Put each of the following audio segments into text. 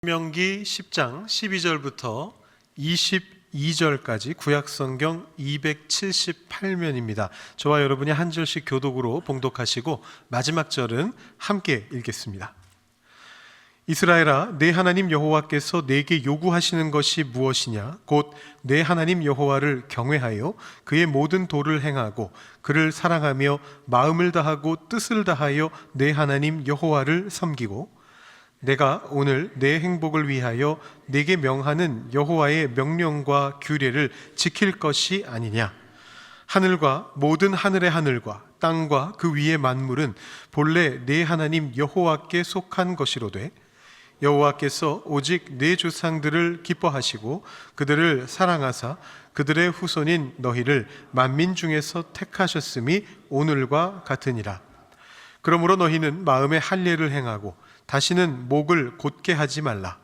신명기 10장 12절부터 22절까지 구약성경 278면입니다. 저와 여러분이 한 절씩 교독으로 봉독하시고 마지막 절은 함께 읽겠습니다. 이스라엘아, 내 하나님 여호와께서 내게 요구하시는 것이 무엇이냐? 곧 내 하나님 여호와를 경외하여 그의 모든 도를 행하고 그를 사랑하며 마음을 다하고 뜻을 다하여 내 하나님 여호와를 섬기고 내가 오늘 내 행복을 위하여 내게 명하는 여호와의 명령과 규례를 지킬 것이 아니냐? 하늘과 모든 하늘의 하늘과 땅과 그 위의 만물은 본래 내 하나님 여호와께 속한 것이로되 여호와께서 오직 내 조상들을 기뻐하시고 그들을 사랑하사 그들의 후손인 너희를 만민 중에서 택하셨음이 오늘과 같으니라. 그러므로 너희는 마음에 할례를 행하고 다시는 목을 곧게 하지 말라.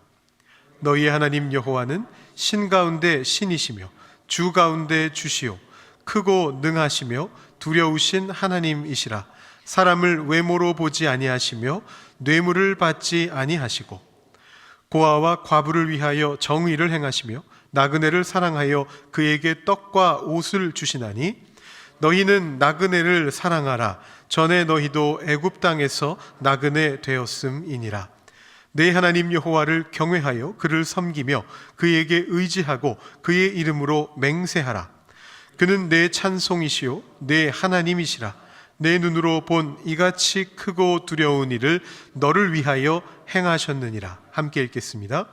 너희의 하나님 여호와는 신 가운데 신이시며 주 가운데 주시오 크고 능하시며 두려우신 하나님이시라. 사람을 외모로 보지 아니하시며 뇌물을 받지 아니하시고 고아와 과부를 위하여 정의를 행하시며 나그네를 사랑하여 그에게 떡과 옷을 주시나니 너희는 나그네를 사랑하라. 전에 너희도 애굽 땅에서 나그네 되었음이니라. 내 하나님 여호와를 경외하여 그를 섬기며 그에게 의지하고 그의 이름으로 맹세하라. 그는 내 찬송이시요 내 하나님이시라. 내 눈으로 본 이같이 크고 두려운 일을 너를 위하여 행하셨느니라. 함께 읽겠습니다.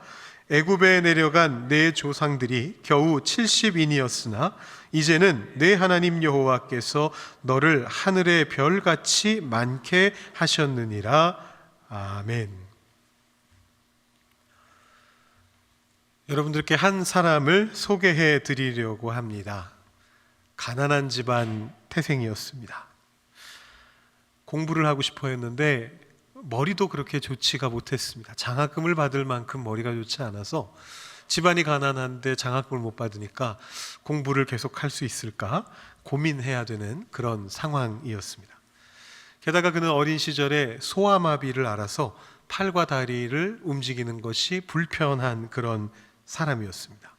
애굽에 내려간 내 조상들이 겨우 70인이었으나 이제는 내 하나님 여호와께서 너를 하늘의 별같이 많게 하셨느니라. 아멘. 여러분들께 한 사람을 소개해 드리려고 합니다. 가난한 집안 태생이었습니다. 공부를 하고 싶어 했는데 머리도 그렇게 좋지가 못했습니다. 장학금을 받을 만큼 머리가 좋지 않아서 집안이 가난한데 장학금을 못 받으니까 공부를 계속 할 수 있을까 고민해야 되는 그런 상황이었습니다. 게다가 그는 어린 시절에 소아마비를 앓아서 팔과 다리를 움직이는 것이 불편한 그런 사람이었습니다.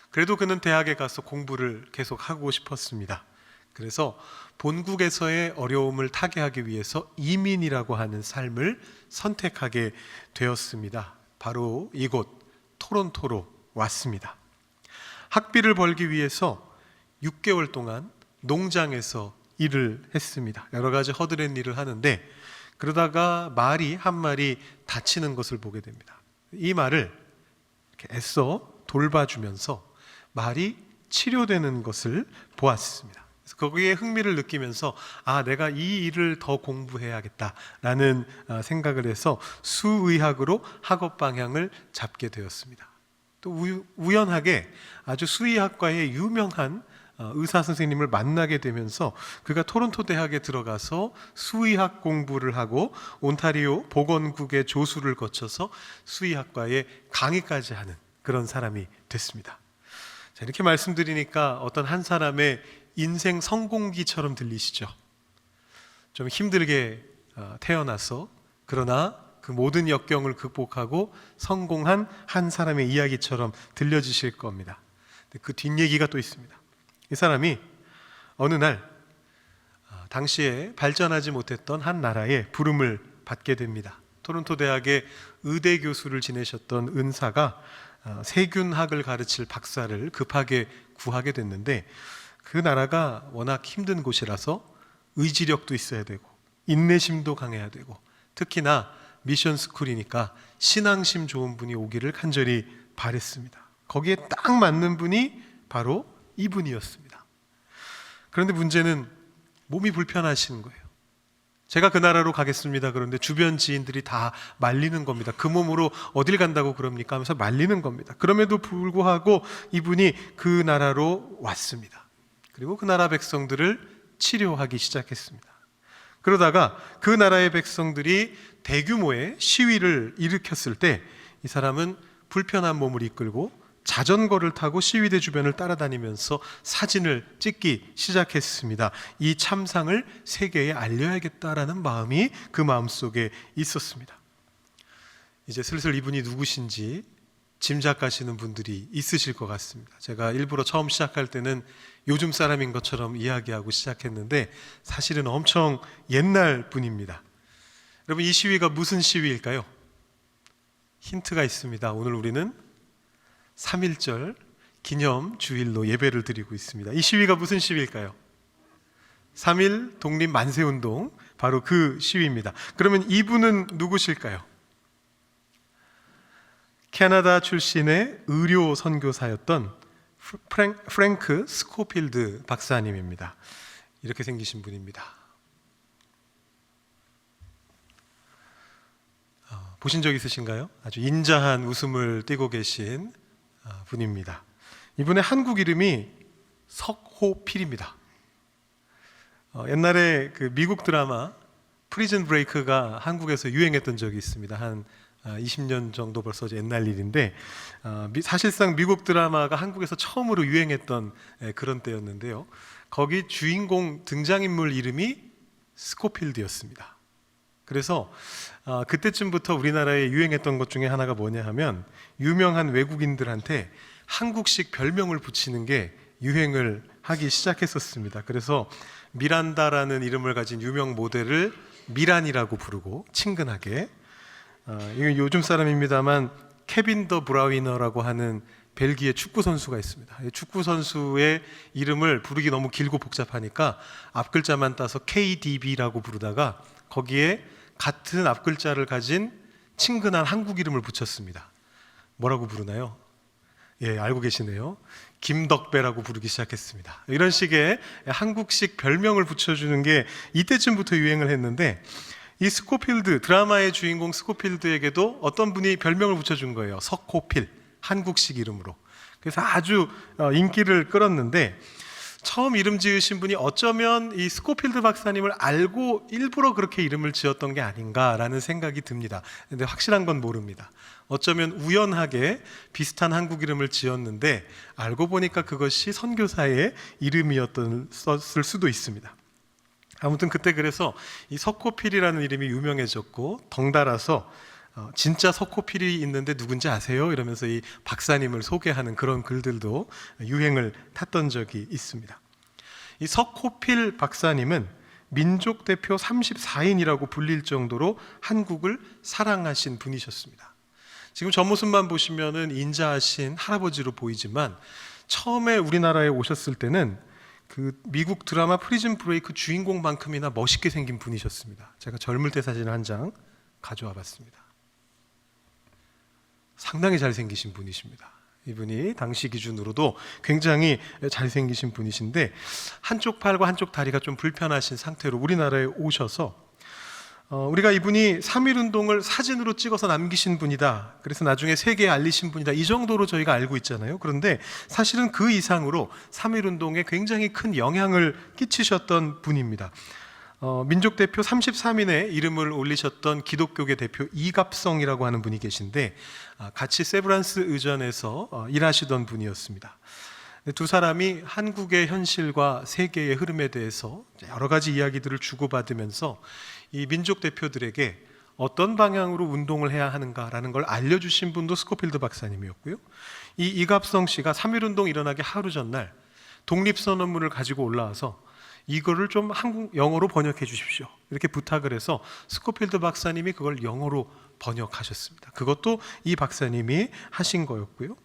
그래도 그는 대학에 가서 공부를 계속 하고 싶었습니다. 그래서 본국에서의 어려움을 타개하기 위해서 이민이라고 하는 삶을 선택하게 되었습니다. 바로 이곳 토론토로 왔습니다. 학비를 벌기 위해서 6개월 동안 농장에서 일을 했습니다. 여러 가지 허드렛 일을 하는데 그러다가 말이 한 마리 다치는 것을 보게 됩니다. 이 말을 이렇게 애써 돌봐주면서 말이 치료되는 것을 보았습니다. 그래서 거기에 흥미를 느끼면서 내가 이 일을 더 공부해야겠다라는 생각을 해서 수의학으로 학업 방향을 잡게 되었습니다. 또 우연하게 아주 수의학과의 유명한 의사 선생님을 만나게 되면서 그가 토론토 대학에 들어가서 수의학 공부를 하고 온타리오 보건국의 조수를 거쳐서 수의학과의 강의까지 하는 그런 사람이 됐습니다. 자, 이렇게 말씀드리니까 어떤 한 사람의 인생 성공기처럼 들리시죠? 좀 힘들게 태어나서 그러나 그 모든 역경을 극복하고 성공한 한 사람의 이야기처럼 들려지실 겁니다. 그 뒷얘기가 또 있습니다. 이 사람이 어느 날 당시에 발전하지 못했던 한 나라의 부름을 받게 됩니다. 토론토 대학의 의대 교수를 지내셨던 은사가 세균학을 가르칠 박사를 급하게 구하게 됐는데 그 나라가 워낙 힘든 곳이라서 의지력도 있어야 되고 인내심도 강해야 되고 특히나 미션 스쿨이니까 신앙심 좋은 분이 오기를 간절히 바랬습니다. 거기에 딱 맞는 분이 바로 이분이었습니다. 그런데 문제는 몸이 불편하신 거예요. 제가 그 나라로 가겠습니다. 그런데 주변 지인들이 다 말리는 겁니다. 그 몸으로 어딜 간다고 그럽니까? 하면서 말리는 겁니다. 그럼에도 불구하고 이분이 그 나라로 왔습니다. 그리고 그 나라 백성들을 치료하기 시작했습니다. 그러다가 그 나라의 백성들이 대규모의 시위를 일으켰을 때 이 사람은 불편한 몸을 이끌고 자전거를 타고 시위대 주변을 따라다니면서 사진을 찍기 시작했습니다. 이 참상을 세계에 알려야겠다라는 마음이 그 마음속에 있었습니다. 이제 슬슬 이분이 누구신지 짐작하시는 분들이 있으실 것 같습니다. 제가 일부러 처음 시작할 때는 요즘 사람인 것처럼 이야기하고 시작했는데 사실은 엄청 옛날 분입니다. 여러분, 이 시위가 무슨 시위일까요? 힌트가 있습니다. 오늘 우리는 3.1절 기념 주일로 예배를 드리고 있습니다. 이 시위가 무슨 시위일까요? 3.1 독립 만세운동, 바로 그 시위입니다. 그러면 이분은 누구실까요? 캐나다 출신의 의료 선교사였던 프랭크 스코필드 박사님입니다. 이렇게 생기신 분입니다. 보신 적 있으신가요? 아주 인자한 웃음을 띠고 계신 분입니다. 이분의 한국 이름이 석호필입니다. 옛날에 그 미국 드라마 프리즌 브레이크가 한국에서 유행했던 적이 있습니다. 한 20년 정도 벌써 옛날 일인데, 사실상 미국 드라마가 한국에서 처음으로 유행했던 그런 때였는데요. 거기 주인공 등장인물 이름이 스코필드였습니다. 그래서 그때쯤부터 우리나라에 유행했던 것 중에 하나가 뭐냐 하면, 유명한 외국인들한테 한국식 별명을 붙이는 게 유행을 하기 시작했었습니다. 그래서 미란다라는 이름을 가진 유명 모델을 미란이라고 부르고 친근하게, 이건 요즘 사람입니다만 케빈 더 브라위너라고 하는 벨기에 축구 선수가 있습니다. 축구 선수의 이름을 부르기 너무 길고 복잡하니까 앞글자만 따서 KDB라고 부르다가 거기에 같은 앞글자를 가진 친근한 한국 이름을 붙였습니다. 뭐라고 부르나요? 예, 알고 계시네요. 김덕배라고 부르기 시작했습니다. 이런 식의 한국식 별명을 붙여주는 게 이때쯤부터 유행을 했는데, 이 스코필드, 드라마의 주인공 스코필드에게도 어떤 분이 별명을 붙여준 거예요. 석호필, 한국식 이름으로. 그래서 아주 인기를 끌었는데, 처음 이름 지으신 분이 어쩌면 이 스코필드 박사님을 알고 일부러 그렇게 이름을 지었던 게 아닌가라는 생각이 듭니다. 근데 확실한 건 모릅니다. 어쩌면 우연하게 비슷한 한국 이름을 지었는데 알고 보니까 그것이 선교사의 이름이었을 수도 있습니다. 아무튼 그때 그래서 이 석호필이라는 이름이 유명해졌고, 덩달아서 진짜 석호필이 있는데 누군지 아세요? 이러면서 이 박사님을 소개하는 그런 글들도 유행을 탔던 적이 있습니다. 이 석호필 박사님은 민족 대표 34인이라고 불릴 정도로 한국을 사랑하신 분이셨습니다. 지금 전모습만 보시면은 인자하신 할아버지로 보이지만, 처음에 우리나라에 오셨을 때는 그 미국 드라마 프리즌 브레이크 주인공만큼이나 멋있게 생긴 분이셨습니다. 제가 젊을 때 사진을 한 장 가져와 봤습니다. 상당히 잘생기신 분이십니다. 이분이 당시 기준으로도 굉장히 잘생기신 분이신데, 한쪽 팔과 한쪽 다리가 좀 불편하신 상태로 우리나라에 오셔서, 우리가 이분이 3.1운동을 사진으로 찍어서 남기신 분이다, 그래서 나중에 세계에 알리신 분이다, 이 정도로 저희가 알고 있잖아요. 그런데 사실은 그 이상으로 3.1운동에 굉장히 큰 영향을 끼치셨던 분입니다. 민족 대표 33인의 이름을 올리셨던 기독교계 대표 이갑성이라고 하는 분이 계신데, 같이 세브란스 의전에서 일하시던 분이었습니다. 두 사람이 한국의 현실과 세계의 흐름에 대해서 여러 가지 이야기들을 주고받으면서 이 민족 대표들에게 어떤 방향으로 운동을 해야 하는가라는 걸 알려주신 분도 스코필드 박사님이었고요. 이 이갑성 씨가 3.1운동 일어나기 하루 전날 독립선언문을 가지고 올라와서 이거를 좀 영어로 번역해 주십시오, 이렇게 부탁을 해서 스코필드 박사님이 그걸 영어로 번역하셨습니다. 그것도 이 박사님이 하신 거였고요.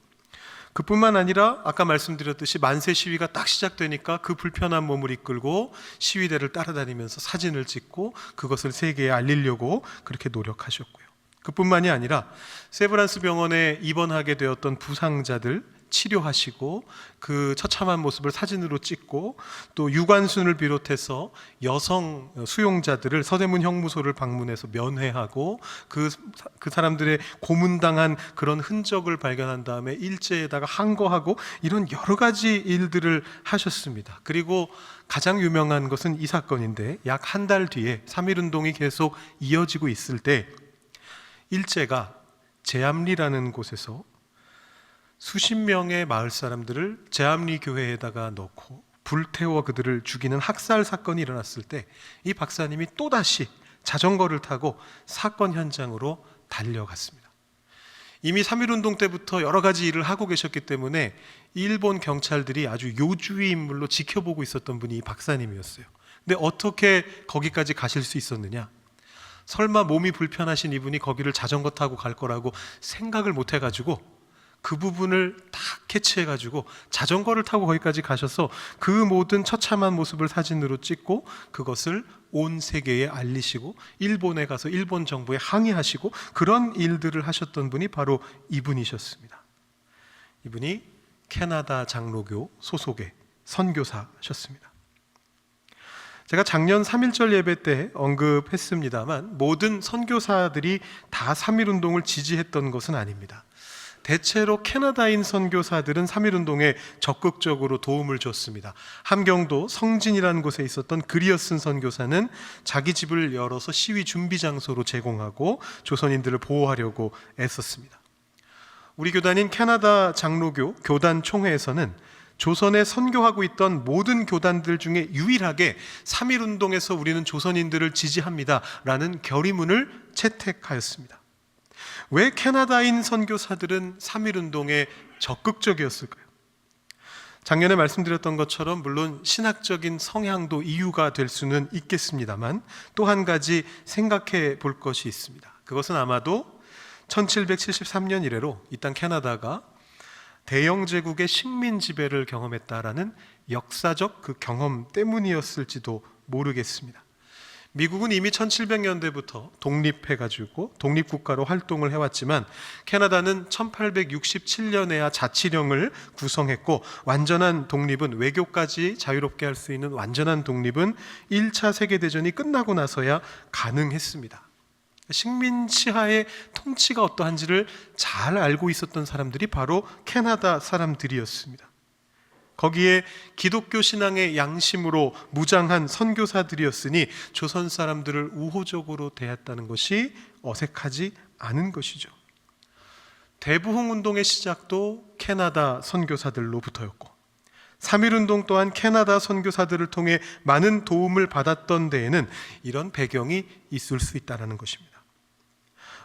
그뿐만 아니라 아까 말씀드렸듯이 만세 시위가 딱 시작되니까 그 불편한 몸을 이끌고 시위대를 따라다니면서 사진을 찍고 그것을 세계에 알리려고 그렇게 노력하셨고요. 그뿐만이 아니라 세브란스 병원에 입원하게 되었던 부상자들 치료하시고 그 처참한 모습을 사진으로 찍고, 또 유관순을 비롯해서 여성 수용자들을 서대문 형무소를 방문해서 면회하고 그 사람들의 고문당한 그런 흔적을 발견한 다음에 일제에다가 항거하고, 이런 여러 가지 일들을 하셨습니다. 그리고 가장 유명한 것은 이 사건인데, 약 한 달 뒤에 3.1운동이 계속 이어지고 있을 때 일제가 제암리라는 곳에서 수십 명의 마을 사람들을 제암리 교회에다가 넣고 불태워 그들을 죽이는 학살 사건이 일어났을 때, 이 박사님이 또다시 자전거를 타고 사건 현장으로 달려갔습니다. 이미 3.1운동 때부터 여러 가지 일을 하고 계셨기 때문에 일본 경찰들이 아주 요주의 인물로 지켜보고 있었던 분이 이 박사님이었어요. 근데 어떻게 거기까지 가실 수 있었느냐? 설마 몸이 불편하신 이분이 거기를 자전거 타고 갈 거라고 생각을 못 해가지고 그 부분을 다 캐치해가지고 자전거를 타고 거기까지 가셔서 그 모든 처참한 모습을 사진으로 찍고 그것을 온 세계에 알리시고 일본에 가서 일본 정부에 항의하시고 그런 일들을 하셨던 분이 바로 이분이셨습니다. 이분이 캐나다 장로교 소속의 선교사셨습니다. 제가 작년 3.1절 예배 때 언급했습니다만 모든 선교사들이 다 3.1운동을 지지했던 것은 아닙니다. 대체로 캐나다인 선교사들은 3.1운동에 적극적으로 도움을 줬습니다. 함경도 성진이라는 곳에 있었던 그리어슨 선교사는 자기 집을 열어서 시위 준비 장소로 제공하고 조선인들을 보호하려고 애썼습니다. 우리 교단인 캐나다 장로교 교단 총회에서는 조선에 선교하고 있던 모든 교단들 중에 유일하게 3.1운동에서 우리는 조선인들을 지지합니다 라는 결의문을 채택하였습니다. 왜 캐나다인 선교사들은 3.1운동에 적극적이었을까요? 작년에 말씀드렸던 것처럼 물론 신학적인 성향도 이유가 될 수는 있겠습니다만 또 한 가지 생각해 볼 것이 있습니다. 그것은 아마도 1773년 이래로 이 땅 캐나다가 대영 제국의 식민 지배를 경험했다라는 역사적 그 경험 때문이었을지도 모르겠습니다. 미국은 이미 1700년대부터 독립해가지고 독립국가로 활동을 해왔지만 캐나다는 1867년에야 자치령을 구성했고 완전한 독립은 외교까지 자유롭게 할 수 있는 완전한 독립은 1차 세계대전이 끝나고 나서야 가능했습니다. 식민지 하의 통치가 어떠한지를 잘 알고 있었던 사람들이 바로 캐나다 사람들이었습니다. 거기에 기독교 신앙의 양심으로 무장한 선교사들이었으니 조선 사람들을 우호적으로 대했다는 것이 어색하지 않은 것이죠. 대부흥 운동의 시작도 캐나다 선교사들로부터였고 3.1운동 또한 캐나다 선교사들을 통해 많은 도움을 받았던 데에는 이런 배경이 있을 수 있다는 것입니다.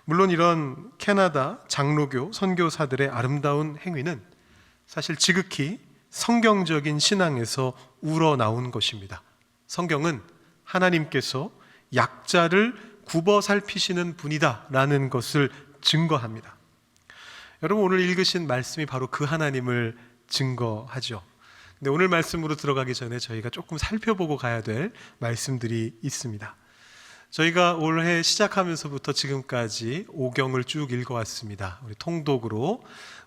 물론 이런 캐나다 장로교 선교사들의 아름다운 행위는 사실 지극히 성경적인 신앙에서 우러나온 것입니다. 성경은 하나님께서 약자를 굽어 살피시는 분이다라는 것을 증거합니다. 여러분 오늘 읽으신 말씀이 바로 그 하나님을 증거하죠. 근데 오늘 말씀으로 들어가기 전에 저희가 조금 살펴보고 가야 될 말씀들이 있습니다. 저희가 올해 시작하면서부터 지금까지 오경을 쭉 읽어왔습니다. 우리 통독으로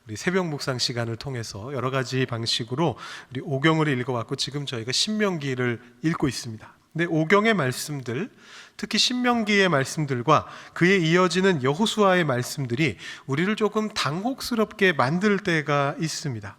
우리 새벽 묵상 시간을 통해서 여러 가지 방식으로 우리 오경을 읽어왔고 지금 저희가 신명기를 읽고 있습니다. 근데 오경의 말씀들, 특히 신명기의 말씀들과 그에 이어지는 여호수아의 말씀들이 우리를 조금 당혹스럽게 만들 때가 있습니다.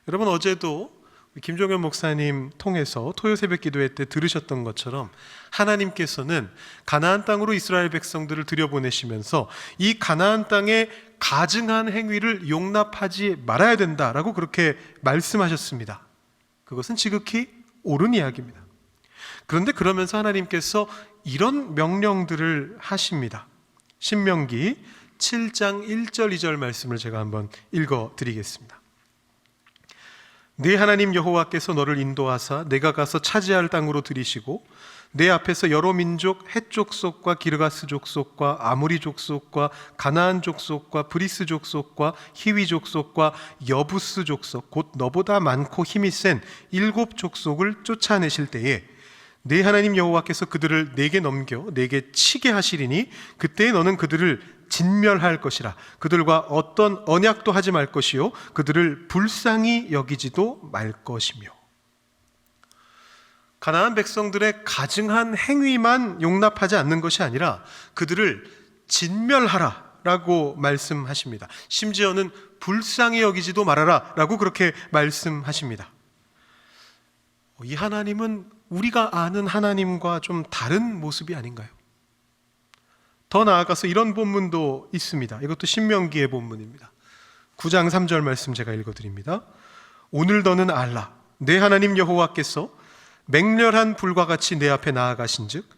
여러분 어제도 김종현 목사님 통해서 토요 새벽 기도회 때 들으셨던 것처럼 하나님께서는 가나안 땅으로 이스라엘 백성들을 들여보내시면서 이 가나안 땅에 가증한 행위를 용납하지 말아야 된다라고 그렇게 말씀하셨습니다. 그것은 지극히 옳은 이야기입니다. 그런데 그러면서 하나님께서 이런 명령들을 하십니다. 신명기 7장 1절 2절 말씀을 제가 한번 읽어드리겠습니다. 네 하나님 여호와께서 너를 인도하사 내가 가서 차지할 땅으로 들이시고 내 앞에서 여러 민족 헷 족속과 기르가스 족속과 아모리 족속과 가나안 족속과 브리스 족속과 히위 족속과 여부스 족속 곧 너보다 많고 힘이 센 7 족속을 쫓아내실 때에 네 하나님 여호와께서 그들을 내게 넘겨 내게 치게 하시리니 그때에 너는 그들을 진멸할 것이라. 그들과 어떤 언약도 하지 말 것이요 그들을 불쌍히 여기지도 말 것이며. 가나안 백성들의 가증한 행위만 용납하지 않는 것이 아니라 그들을 진멸하라 라고 말씀하십니다. 심지어는 불쌍히 여기지도 말아라 라고 그렇게 말씀하십니다. 이 하나님은 우리가 아는 하나님과 좀 다른 모습이 아닌가요? 더 나아가서 이런 본문도 있습니다. 이것도 신명기의 본문입니다. 9장 3절 말씀 제가 읽어드립니다. 오늘 너는 알라 내 하나님 여호와께서 맹렬한 불과 같이 내 앞에 나아가신즉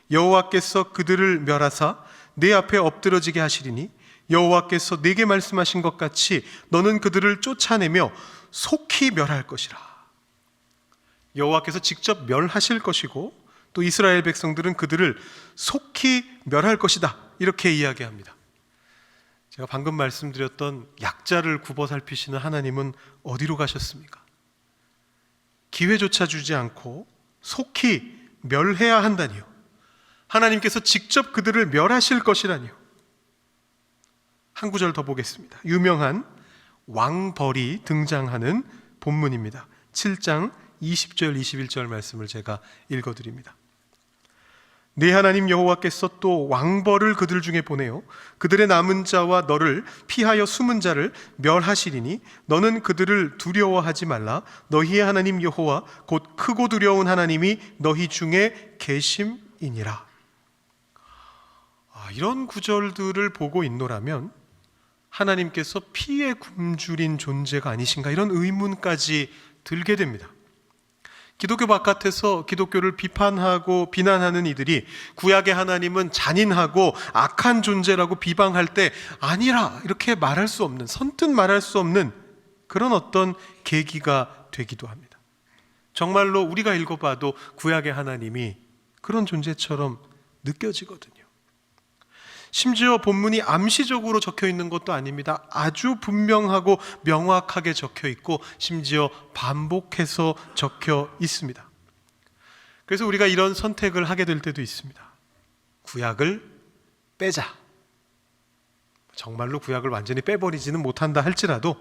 여호와께서 그들을 멸하사 내 앞에 엎드러지게 하시리니 여호와께서 내게 말씀하신 것 같이 너는 그들을 쫓아내며 속히 멸할 것이라. 여호와께서 직접 멸하실 것이고 또 이스라엘 백성들은 그들을 속히 멸할 것이다, 이렇게 이야기합니다. 제가 방금 말씀드렸던 약자를 굽어 살피시는 하나님은 어디로 가셨습니까? 기회조차 주지 않고 속히 멸해야 한다니요, 하나님께서 직접 그들을 멸하실 것이라니요. 한 구절 더 보겠습니다. 유명한 왕벌이 등장하는 본문입니다. 7장 20절 21절 말씀을 제가 읽어드립니다. 네 하나님 여호와께서 또 왕벌을 그들 중에 보내어 그들의 남은 자와 너를 피하여 숨은 자를 멸하시리니 너는 그들을 두려워하지 말라. 너희의 하나님 여호와 곧 크고 두려운 하나님이 너희 중에 계심이니라. 이런 구절들을 보고 있노라면 하나님께서 피에 굶주린 존재가 아니신가, 이런 의문까지 들게 됩니다. 기독교 바깥에서 기독교를 비판하고 비난하는 이들이 구약의 하나님은 잔인하고 악한 존재라고 비방할 때 아니라 이렇게 말할 수 없는, 선뜻 말할 수 없는 그런 어떤 계기가 되기도 합니다. 정말로 우리가 읽어봐도 구약의 하나님이 그런 존재처럼 느껴지거든요. 심지어 본문이 암시적으로 적혀 있는 것도 아닙니다. 아주 분명하고 명확하게 적혀 있고 심지어 반복해서 적혀 있습니다. 그래서 우리가 이런 선택을 하게 될 때도 있습니다. 구약을 빼자. 정말로 구약을 완전히 빼버리지는 못한다 할지라도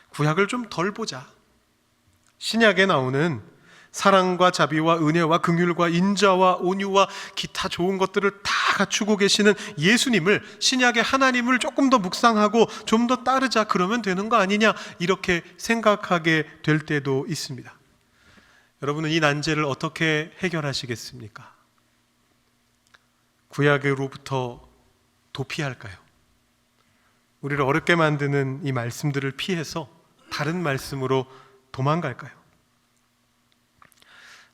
구약을 좀 덜 보자. 신약에 나오는 사랑과 자비와 은혜와 긍휼과 인자와 온유와 기타 좋은 것들을 다 갖추고 계시는 예수님을, 신약의 하나님을 조금 더 묵상하고 좀 더 따르자, 그러면 되는 거 아니냐, 이렇게 생각하게 될 때도 있습니다. 여러분은 이 난제를 어떻게 해결하시겠습니까? 구약으로부터 도피할까요? 우리를 어렵게 만드는 이 말씀들을 피해서 다른 말씀으로 도망갈까요?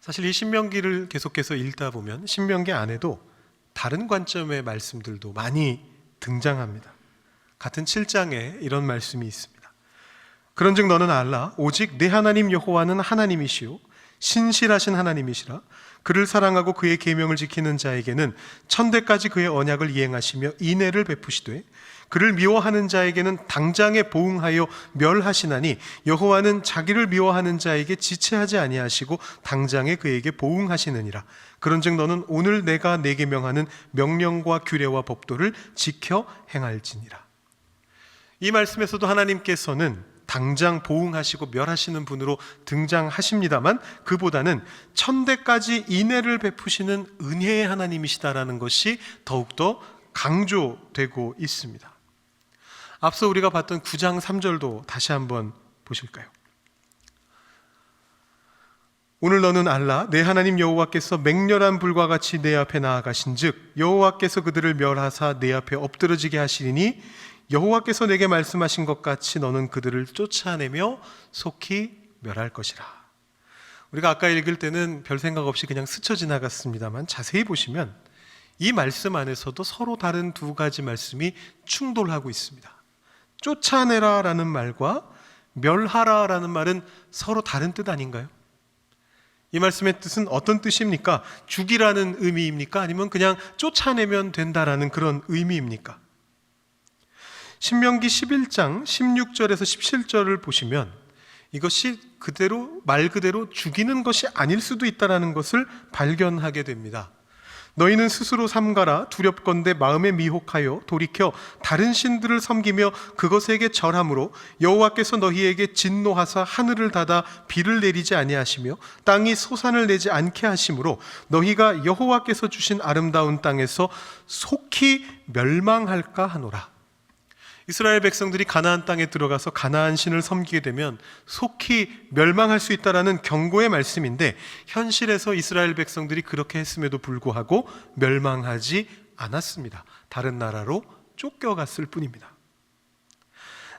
사실 이 신명기를 계속해서 읽다 보면 신명기 안에도 다른 관점의 말씀들도 많이 등장합니다. 같은 7장에 이런 말씀이 있습니다. 그런즉 너는 알라. 오직 내 하나님 여호와는 하나님이시요 신실하신 하나님이시라. 그를 사랑하고 그의 계명을 지키는 자에게는 천대까지 그의 언약을 이행하시며 인애를 베푸시되 그를 미워하는 자에게는 당장에 보응하여 멸하시나니 여호와는 자기를 미워하는 자에게 지체하지 아니하시고 당장에 그에게 보응하시느니라. 그런즉 너는 오늘 내가 내게 명하는 명령과 규례와 법도를 지켜 행할지니라. 이 말씀에서도 하나님께서는 당장 보응하시고 멸하시는 분으로 등장하십니다만 그보다는 천대까지 인애를 베푸시는 은혜의 하나님이시다라는 것이 더욱더 강조되고 있습니다. 앞서 우리가 봤던 9장 3절도 다시 한번 보실까요? 오늘 너는 알라. 내 하나님 여호와께서 맹렬한 불과 같이 내 앞에 나아가신즉 여호와께서 그들을 멸하사 내 앞에 엎드러지게 하시리니 여호와께서 내게 말씀하신 것 같이 너는 그들을 쫓아내며 속히 멸할 것이라. 우리가 아까 읽을 때는 별 생각 없이 그냥 스쳐 지나갔습니다만 자세히 보시면 이 말씀 안에서도 서로 다른 두 가지 말씀이 충돌하고 있습니다. 쫓아내라 라는 말과 멸하라 라는 말은 서로 다른 뜻 아닌가요? 이 말씀의 뜻은 어떤 뜻입니까? 죽이라는 의미입니까? 아니면 그냥 쫓아내면 된다라는 그런 의미입니까? 신명기 11장 16절에서 17절을 보시면 이것이 그대로 말 그대로 죽이는 것이 아닐 수도 있다는 것을 발견하게 됩니다. 너희는 스스로 삼가라. 두렵건대 마음에 미혹하여 돌이켜 다른 신들을 섬기며 그것에게 절함으로 여호와께서 너희에게 진노하사 하늘을 닫아 비를 내리지 아니하시며 땅이 소산을 내지 않게 하심으로 너희가 여호와께서 주신 아름다운 땅에서 속히 멸망할까 하노라. 이스라엘 백성들이 가나안 땅에 들어가서 가나안 신을 섬기게 되면 속히 멸망할 수 있다라는 경고의 말씀인데 현실에서 이스라엘 백성들이 그렇게 했음에도 불구하고 멸망하지 않았습니다. 다른 나라로 쫓겨갔을 뿐입니다.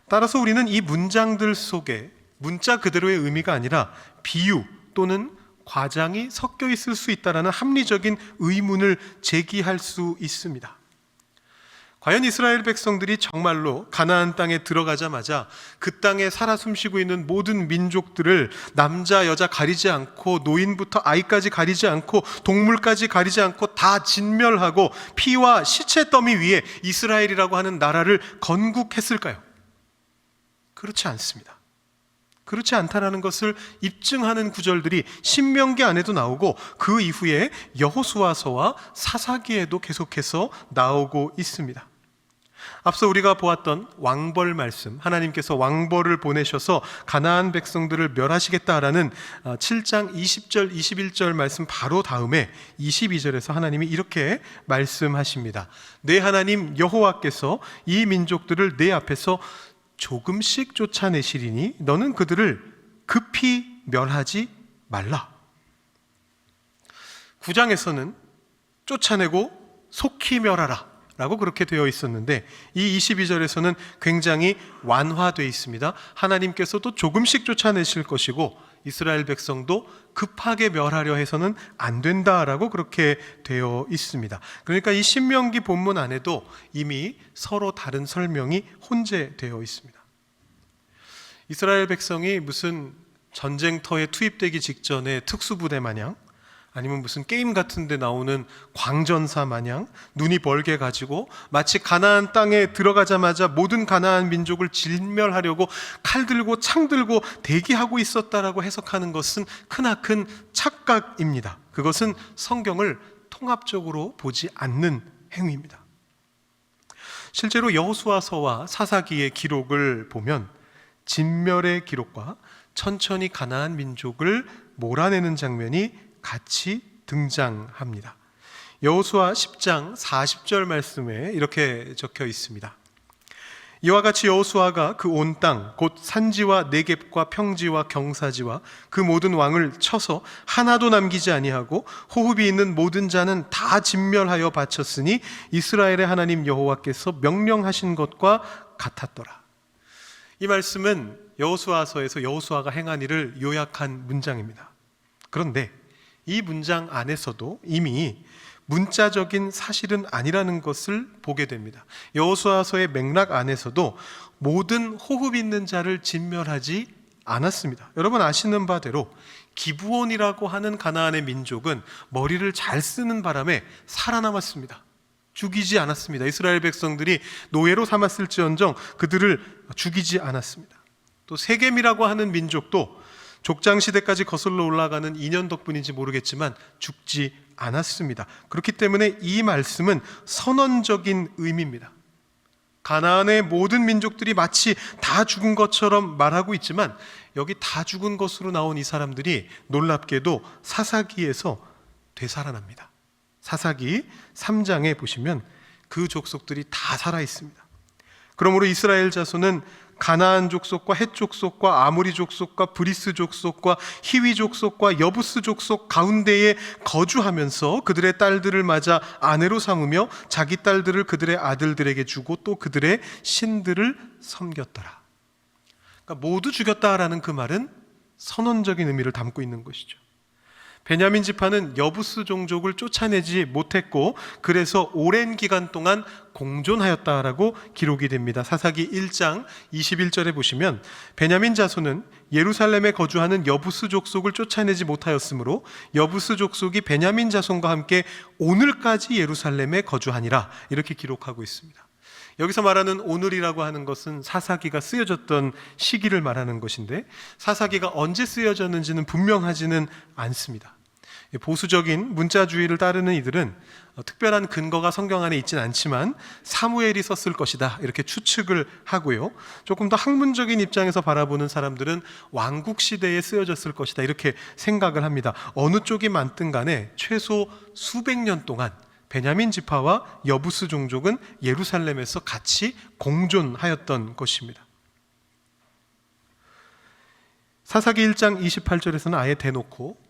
따라서 우리는 이 문장들 속에 문자 그대로의 의미가 아니라 비유 또는 과장이 섞여 있을 수 있다라는 합리적인 의문을 제기할 수 있습니다. 과연 이스라엘 백성들이 정말로 가나안 땅에 들어가자마자 그 땅에 살아 숨쉬고 있는 모든 민족들을 남자 여자 가리지 않고 노인부터 아이까지 가리지 않고 동물까지 가리지 않고 다 진멸하고 피와 시체 더미 위에 이스라엘이라고 하는 나라를 건국했을까요? 그렇지 않습니다. 그렇지 않다라는 것을 입증하는 구절들이 신명기 안에도 나오고 그 이후에 여호수아서와 사사기에도 계속해서 나오고 있습니다. 앞서 우리가 보았던 왕벌 말씀, 하나님께서 왕벌을 보내셔서 가나안 백성들을 멸하시겠다라는 7장 20절 21절 말씀 바로 다음에 22절에서 하나님이 이렇게 말씀하십니다. 내 하나님 여호와께서 이 민족들을 내 앞에서 조금씩 쫓아내시리니 너는 그들을 급히 멸하지 말라. 9장에서는 쫓아내고 속히 멸하라 라고 그렇게 되어 있었는데 이 22절에서는 굉장히 완화되어 있습니다. 하나님께서도 조금씩 쫓아내실 것이고 이스라엘 백성도 급하게 멸하려 해서는 안 된다라고 그렇게 되어 있습니다. 그러니까 이 신명기 본문 안에도 이미 서로 다른 설명이 혼재되어 있습니다. 이스라엘 백성이 무슨 전쟁터에 투입되기 직전에 특수부대 마냥 아니면 무슨 게임 같은 데 나오는 광전사 마냥 눈이 벌게 가지고 마치 가나안 땅에 들어가자마자 모든 가나안 민족을 진멸하려고 칼 들고 창 들고 대기하고 있었다라고 해석하는 것은 크나큰 착각입니다. 그것은 성경을 통합적으로 보지 않는 행위입니다. 실제로 여호수아서와 사사기의 기록을 보면 진멸의 기록과 천천히 가나안 민족을 몰아내는 장면이 같이 등장합니다. 여호수아 10장 40절 말씀에 이렇게 적혀 있습니다. 이와 같이 여호수아가 그 온 땅 곧 산지와 네겝과 평지와 경사지와 그 모든 왕을 쳐서 하나도 남기지 아니하고 호흡이 있는 모든 자는 다 진멸하여 바쳤으니 이스라엘의 하나님 여호와께서 명령하신 것과 같았더라. 이 말씀은 여호수아서에서 여호수아가 행한 일을 요약한 문장입니다. 그런데 이 문장 안에서도 이미 문자적인 사실은 아니라는 것을 보게 됩니다. 여호수아서의 맥락 안에서도 모든 호흡 있는 자를 진멸하지 않았습니다. 여러분 아시는 바대로 기브온이라고 하는 가나안의 민족은 머리를 잘 쓰는 바람에 살아남았습니다. 죽이지 않았습니다. 이스라엘 백성들이 노예로 삼았을지언정 그들을 죽이지 않았습니다. 또 세겜이라고 하는 민족도 족장시대까지 거슬러 올라가는 인연 덕분인지 모르겠지만 죽지 않았습니다. 그렇기 때문에 이 말씀은 선언적인 의미입니다. 가나안의 모든 민족들이 마치 다 죽은 것처럼 말하고 있지만 여기 다 죽은 것으로 나온 이 사람들이 놀랍게도 사사기에서 되살아납니다. 사사기 3장에 보시면 그 족속들이 다 살아 있습니다. 그러므로 이스라엘 자손은 가나안 족속과 헷 족속과 아모리 족속과 브리스 족속과 히위 족속과 여부스 족속 가운데에 거주하면서 그들의 딸들을 맞아 아내로 삼으며 자기 딸들을 그들의 아들들에게 주고 또 그들의 신들을 섬겼더라. 그러니까 모두 죽였다라는 그 말은 선언적인 의미를 담고 있는 것이죠. 베냐민 지파는 여부스 종족을 쫓아내지 못했고 그래서 오랜 기간 동안 공존하였다라고 기록이 됩니다. 사사기 1장 21절에 보시면 베냐민 자손은 예루살렘에 거주하는 여부스 족속을 쫓아내지 못하였으므로 여부스 족속이 베냐민 자손과 함께 오늘까지 예루살렘에 거주하니라 이렇게 기록하고 있습니다. 여기서 말하는 오늘이라고 하는 것은 사사기가 쓰여졌던 시기를 말하는 것인데 사사기가 언제 쓰여졌는지는 분명하지는 않습니다. 보수적인 문자주의를 따르는 이들은 특별한 근거가 성경 안에 있지는 않지만 사무엘이 썼을 것이다 이렇게 추측을 하고요. 조금 더 학문적인 입장에서 바라보는 사람들은 왕국 시대에 쓰여졌을 것이다 이렇게 생각을 합니다. 어느 쪽이 맞든 간에 최소 수백 년 동안 베냐민 지파와 여부스 종족은 예루살렘에서 같이 공존하였던 것입니다. 사사기 1장 28절에서는 아예 대놓고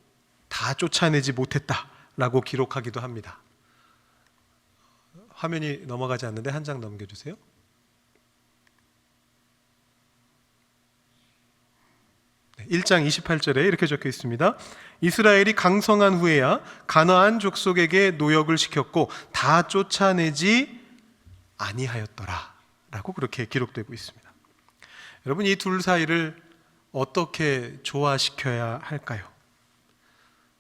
다 쫓아내지 못했다라고 기록하기도 합니다. 화면이 넘어가지 않는데 한 장 넘겨주세요. 네, 1장 28절에 이렇게 적혀 있습니다. 이스라엘이 강성한 후에야 가나안 족속에게 노역을 시켰고 다 쫓아내지 아니하였더라 라고 그렇게 기록되고 있습니다. 여러분, 이 둘 사이를 어떻게 조화시켜야 할까요?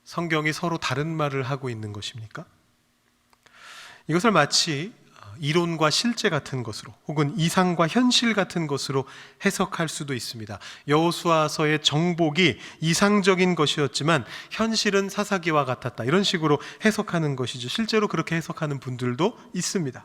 성경이 서로 다른 말을 하고 있는 것입니까? 이것을 마치 이론과 실제 같은 것으로 혹은 이상과 현실 같은 것으로 해석할 수도 있습니다. 여호수아서의 정복이 이상적인 것이었지만 현실은 사사기와 같았다, 이런 식으로 해석하는 것이죠. 실제로 그렇게 해석하는 분들도 있습니다.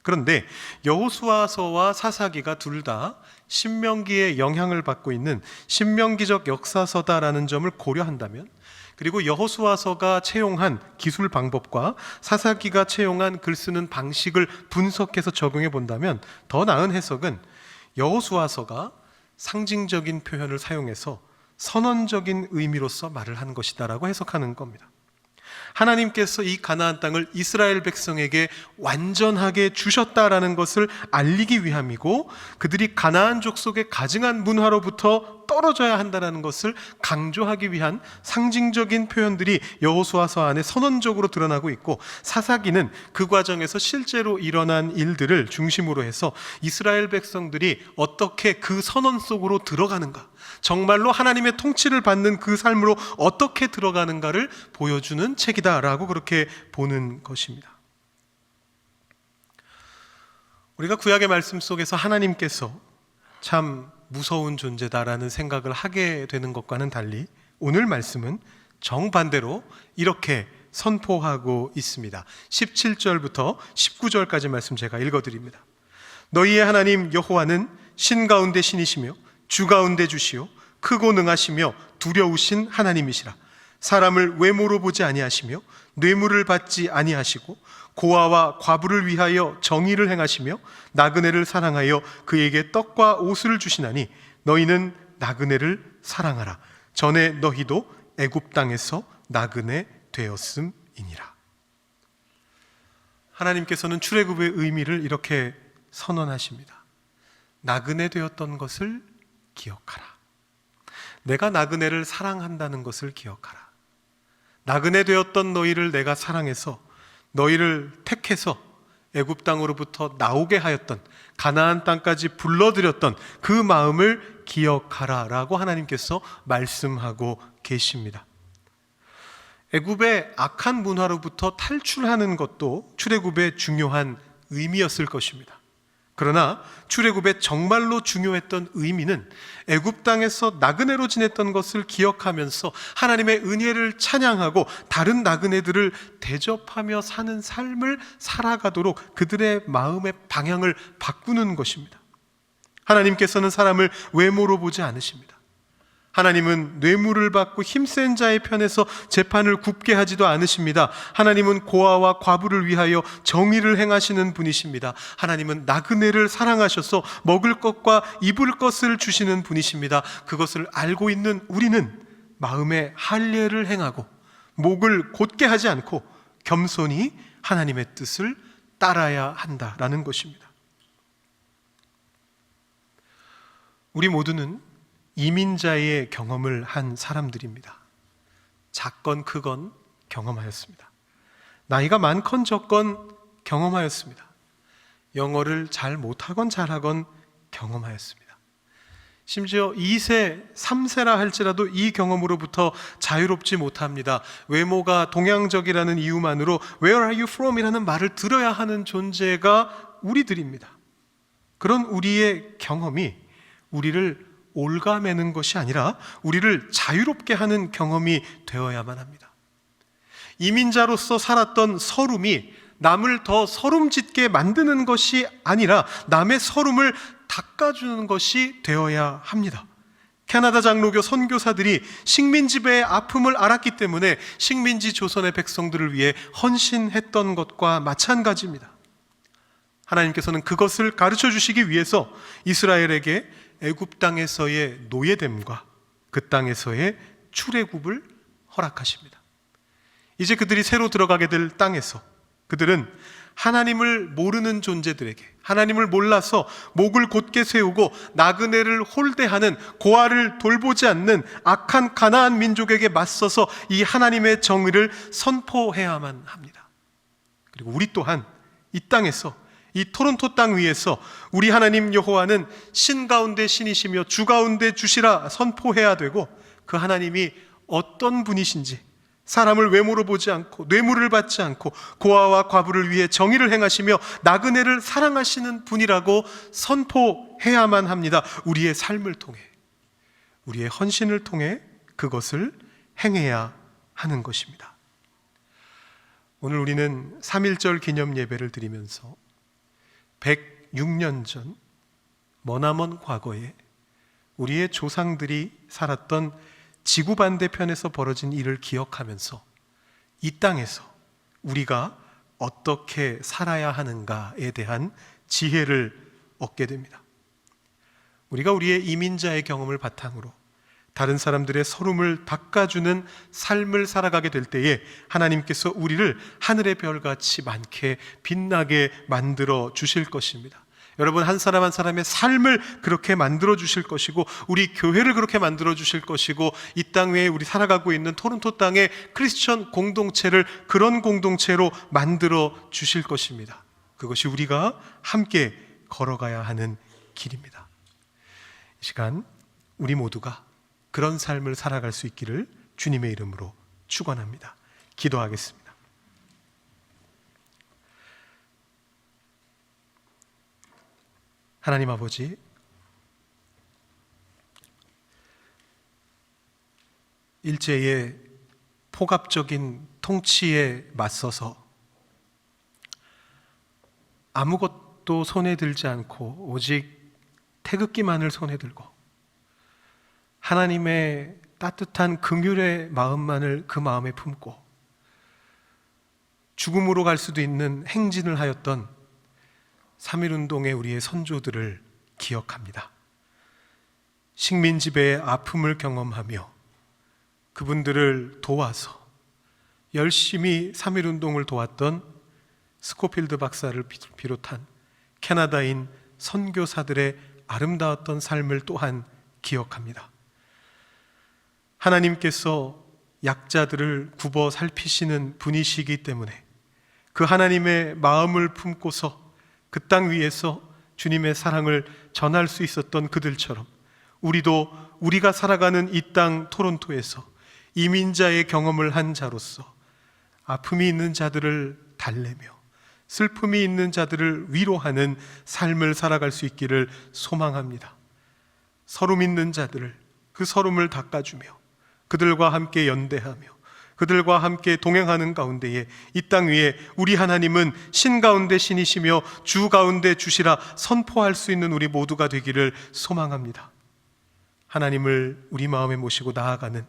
그런데 여호수아서와 사사기가 둘 다 신명기의 영향을 받고 있는 신명기적 역사서다라는 점을 고려한다면, 그리고 여호수아서가 채용한 기술 방법과 사사기가 채용한 글 쓰는 방식을 분석해서 적용해 본다면 더 나은 해석은 여호수아서가 상징적인 표현을 사용해서 선언적인 의미로서 말을 한 것이다라고 해석하는 겁니다. 하나님께서 이 가나안 땅을 이스라엘 백성에게 완전하게 주셨다라는 것을 알리기 위함이고, 그들이 가나안 족속의 가증한 문화로부터 떨어져야 한다는 것을 강조하기 위한 상징적인 표현들이 여호수아서 안에 선언적으로 드러나고 있고, 사사기는 그 과정에서 실제로 일어난 일들을 중심으로 해서 이스라엘 백성들이 어떻게 그 선언 속으로 들어가는가, 정말로 하나님의 통치를 받는 그 삶으로 어떻게 들어가는가를 보여주는 책이다라고 그렇게 보는 것입니다. 우리가 구약의 말씀 속에서 하나님께서 참 무서운 존재다라는 생각을 하게 되는 것과는 달리 오늘 말씀은 정반대로 이렇게 선포하고 있습니다. 17절부터 19절까지 말씀 제가 읽어드립니다. 너희의 하나님 여호와는 신 가운데 신이시며 주 가운데 주시요 크고 능하시며 두려우신 하나님이시라. 사람을 외모로 보지 아니하시며 뇌물을 받지 아니하시고 고아와 과부를 위하여 정의를 행하시며 나그네를 사랑하여 그에게 떡과 옷을 주시나니 너희는 나그네를 사랑하라. 전에 너희도 애굽 땅에서 나그네 되었음이니라. 하나님께서는 출애굽의 의미를 이렇게 선언하십니다. 나그네 되었던 것을 기억하라. 내가 나그네를 사랑한다는 것을 기억하라. 나그네 되었던 너희를 내가 사랑해서 너희를 택해서 애굽 땅으로부터 나오게 하였던, 가나안 땅까지 불러들였던 그 마음을 기억하라 라고 하나님께서 말씀하고 계십니다. 애굽의 악한 문화로부터 탈출하는 것도 출애굽의 중요한 의미였을 것입니다. 그러나 출애굽의 정말로 중요했던 의미는 애굽 땅에서 나그네로 지냈던 것을 기억하면서 하나님의 은혜를 찬양하고 다른 나그네들을 대접하며 사는 삶을 살아가도록 그들의 마음의 방향을 바꾸는 것입니다. 하나님께서는 사람을 외모로 보지 않으십니다. 하나님은 뇌물을 받고 힘센 자의 편에서 재판을 굽게 하지도 않으십니다. 하나님은 고아와 과부를 위하여 정의를 행하시는 분이십니다. 하나님은 나그네를 사랑하셔서 먹을 것과 입을 것을 주시는 분이십니다. 그것을 알고 있는 우리는 마음에 할례를 행하고 목을 곧게 하지 않고 겸손히 하나님의 뜻을 따라야 한다라는 것입니다. 우리 모두는 이민자의 경험을 한 사람들입니다. 작건 크건 경험하였습니다. 나이가 많건 적건 경험하였습니다. 영어를 잘 못하건 잘하건 경험하였습니다. 심지어 2세, 3세라 할지라도 이 경험으로부터 자유롭지 못합니다. 외모가 동양적이라는 이유만으로 Where are you from? 이라는 말을 들어야 하는 존재가 우리들입니다. 그런 우리의 경험이 우리를 올가매는 것이 아니라 우리를 자유롭게 하는 경험이 되어야만 합니다. 이민자로서 살았던 서름이 남을 더 서름짓게 만드는 것이 아니라 남의 서름을 닦아주는 것이 되어야 합니다. 캐나다 장로교 선교사들이 식민지배의 아픔을 알았기 때문에 식민지 조선의 백성들을 위해 헌신했던 것과 마찬가지입니다. 하나님께서는 그것을 가르쳐 주시기 위해서 이스라엘에게 애굽 땅에서의 노예됨과 그 땅에서의 출애굽을 허락하십니다. 이제 그들이 새로 들어가게 될 땅에서 그들은 하나님을 모르는 존재들에게, 하나님을 몰라서 목을 곧게 세우고 나그네를 홀대하는, 고아를 돌보지 않는 악한 가나안 민족에게 맞서서 이 하나님의 정의를 선포해야만 합니다. 그리고 우리 또한 이 땅에서 이 토론토 땅 위에서 우리 하나님 여호와는 신 가운데 신이시며 주 가운데 주시라 선포해야 되고, 그 하나님이 어떤 분이신지, 사람을 외모로 보지 않고 뇌물을 받지 않고 고아와 과부를 위해 정의를 행하시며 나그네를 사랑하시는 분이라고 선포해야만 합니다. 우리의 삶을 통해, 우리의 헌신을 통해 그것을 행해야 하는 것입니다. 오늘 우리는 3.1절 기념 예배를 드리면서 106년 전 머나먼 과거에 우리의 조상들이 살았던 지구 반대편에서 벌어진 일을 기억하면서 이 땅에서 우리가 어떻게 살아야 하는가에 대한 지혜를 얻게 됩니다. 우리가 우리의 이민자의 경험을 바탕으로 다른 사람들의 서름을 닦아주는 삶을 살아가게 될 때에 하나님께서 우리를 하늘의 별같이 많게 빛나게 만들어 주실 것입니다. 여러분, 한 사람 한 사람의 삶을 그렇게 만들어 주실 것이고, 우리 교회를 그렇게 만들어 주실 것이고, 이 땅 위에 우리 살아가고 있는 토론토 땅의 크리스천 공동체를 그런 공동체로 만들어 주실 것입니다. 그것이 우리가 함께 걸어가야 하는 길입니다. 이 시간 우리 모두가 그런 삶을 살아갈 수 있기를 주님의 이름으로 축원합니다. 기도하겠습니다. 하나님 아버지, 일제의 폭압적인 통치에 맞서서 아무것도 손에 들지 않고 오직 태극기만을 손에 들고 하나님의 따뜻한 긍휼의 마음만을 그 마음에 품고 죽음으로 갈 수도 있는 행진을 하였던 3.1운동의 우리의 선조들을 기억합니다. 식민지배의 아픔을 경험하며 그분들을 도와서 열심히 3.1운동을 도왔던 스코필드 박사를 비롯한 캐나다인 선교사들의 아름다웠던 삶을 또한 기억합니다. 하나님께서 약자들을 굽어 살피시는 분이시기 때문에 그 하나님의 마음을 품고서 그 땅 위에서 주님의 사랑을 전할 수 있었던 그들처럼 우리도 우리가 살아가는 이 땅 토론토에서 이민자의 경험을 한 자로서 아픔이 있는 자들을 달래며 슬픔이 있는 자들을 위로하는 삶을 살아갈 수 있기를 소망합니다. 서름 있는 자들을 그 서름을 닦아주며 그들과 함께 연대하며 그들과 함께 동행하는 가운데에 이 땅 위에 우리 하나님은 신 가운데 신이시며 주 가운데 주시라 선포할 수 있는 우리 모두가 되기를 소망합니다. 하나님을 우리 마음에 모시고 나아가는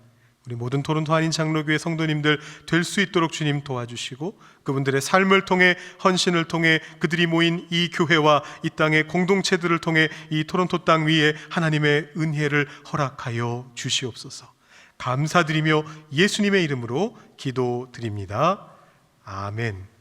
우리 모든 토론토 한인 장로교회 성도님들 될 수 있도록 주님 도와주시고, 그분들의 삶을 통해 헌신을 통해 그들이 모인 이 교회와 이 땅의 공동체들을 통해 이 토론토 땅 위에 하나님의 은혜를 허락하여 주시옵소서. 감사드리며 예수님의 이름으로 기도드립니다. 아멘.